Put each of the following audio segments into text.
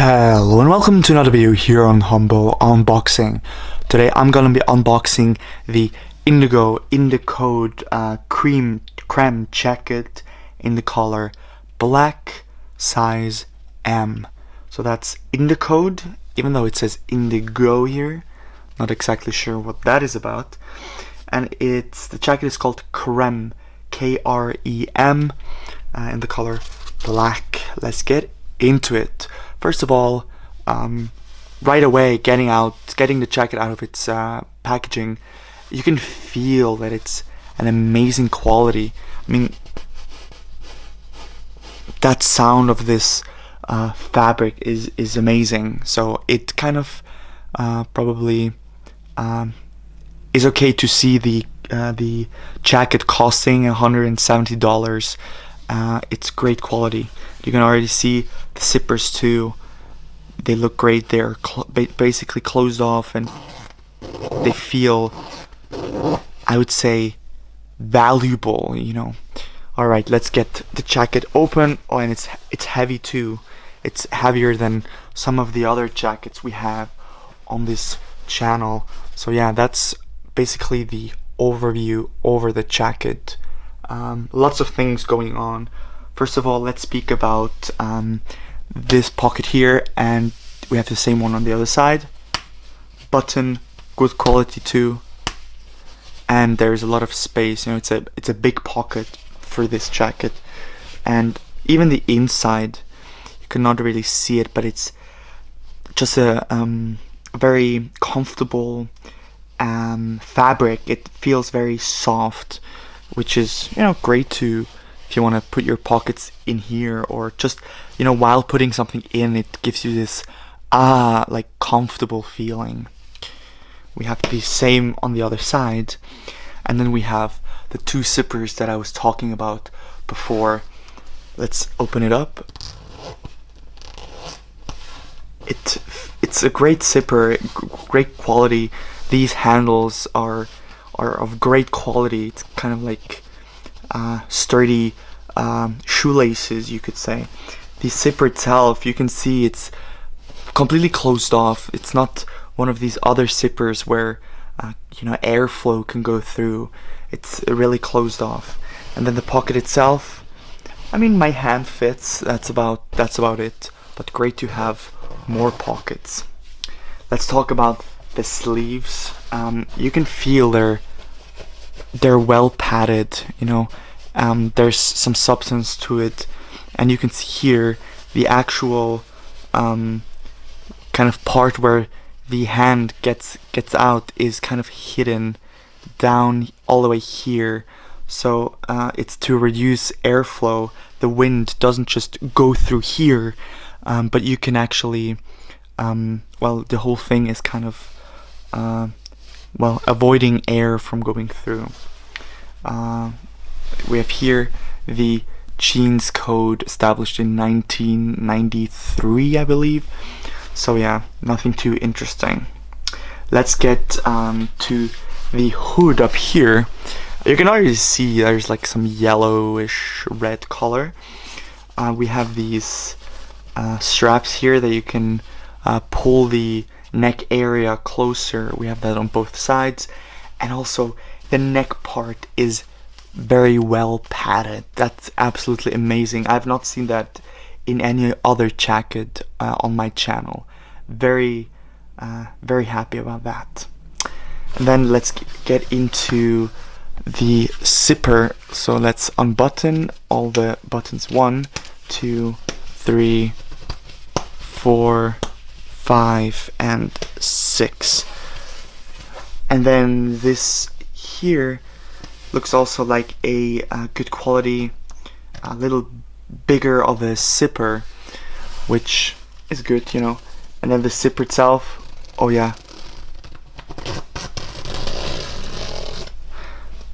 Hello and welcome to another video here on Humble Unboxing. Today I'm gonna be unboxing the Indicode KREM jacket in the color black, size M. So that's Indicode, even though it says Indigo here. Not exactly sure what that is about. And the jacket is called KREM, K-R-E-M, in the color black. Let's get into it. First of all, right away, getting the jacket out of its packaging, you can feel that it's an amazing quality. I mean, that sound of this fabric is amazing. So it kind of probably is okay to see the jacket costing $170. It's great quality. You can already see the zippers too. They look great. They're basically closed off and they feel, I would say, valuable, you know. Alright, let's get the jacket open. Oh, and it's heavy too. It's heavier than some of the other jackets we have on this channel. So yeah, that's basically the overview over the jacket. Lots of things going on. First of all, let's speak about this pocket here, and we have the same one on the other side. Button, good quality too, and there's a lot of space. You know, it's a big pocket for this jacket, and even the inside, you cannot really see it, but it's just a very comfortable fabric. It feels very soft, which is, you know, great to if you want to put your pockets in here, or just, you know, while putting something in, it gives you this like comfortable feeling. We have the same on the other side, and then we have the two zippers that I was talking about before. Let's open it up. It's a great zipper, great quality. These handles are of great quality. It's kind of like sturdy shoelaces, you could say. The zipper itself, you can see it's completely closed off. It's not one of these other zippers where you know, airflow can go through. It's really closed off. And then the pocket itself, I mean, my hand fits. That's about it. But great to have more pockets. Let's talk about the sleeves. You can feel they're well padded, you know. There's some substance to it, and you can see here the actual kind of part where the hand gets out is kind of hidden down all the way here. So it's to reduce airflow. The wind doesn't just go through here, but you can actually well, the whole thing is kind of well, avoiding air from going through. We have here the jeans code established in 1993, I believe. So yeah, nothing too interesting. Let's get to the hood up here. You can already see there's like some yellowish red color. We have these straps here that you can pull the neck area closer. We have that on both sides, and also the neck part is very well padded. That's absolutely amazing. I've not seen that in any other jacket on my channel. Very happy about that. And then let's get into the zipper. So let's unbutton all the buttons. 1, 2, 3, 4, 5, and 6. And then this here looks also like a good quality, a little bigger of a zipper, which is good, you know. And then the zipper itself, oh yeah,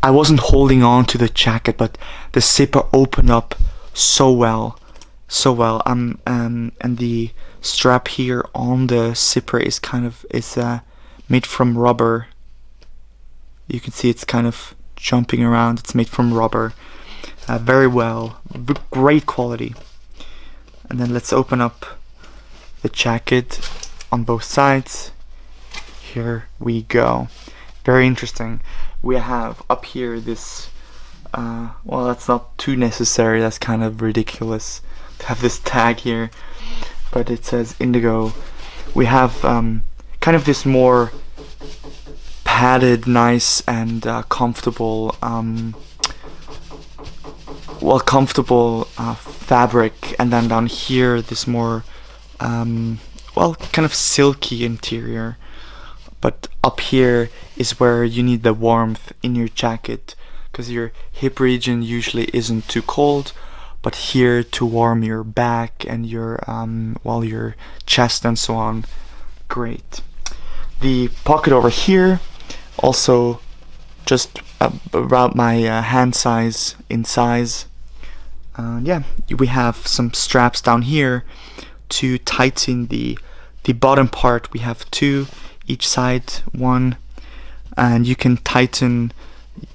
I wasn't holding on to the jacket, but the zipper opened up so well. And the strap here on the zipper is made from rubber. You can see it's kind of jumping around. It's made from rubber. Very well, great quality. And then let's open up the jacket on both sides. Here we go. Very interesting. We have up here this well, that's not too necessary, that's kind of ridiculous to have this tag here, but it says Indigo. We have kind of this more padded, nice and comfortable fabric, and then down here this more well, kind of silky interior. But up here is where you need the warmth in your jacket, because your hip region usually isn't too cold, but here to warm your back and your well, your chest and so on. Great. The pocket over here, also just about my hand size in size. Yeah, we have some straps down here to tighten the bottom part. We have two each side, one, and you can tighten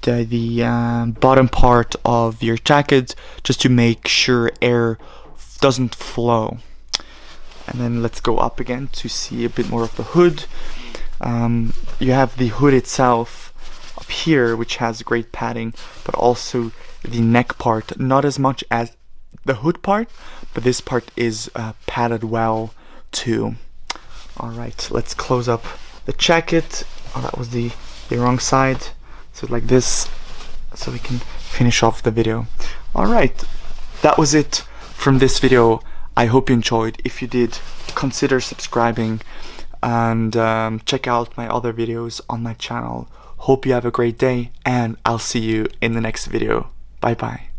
the bottom part of your jacket just to make sure air doesn't flow. And then let's go up again to see a bit more of the hood. You have the hood itself up here, which has great padding, but also the neck part, not as much as the hood part, but this part is padded well too. Alright, let's close up the jacket. Oh, that was the wrong side. So like this, so we can finish off the video. Alright, that was it from this video. I hope you enjoyed. If you did, consider subscribing and check out my other videos on my channel. Hope you have a great day, and I'll see you in the next video. Bye bye.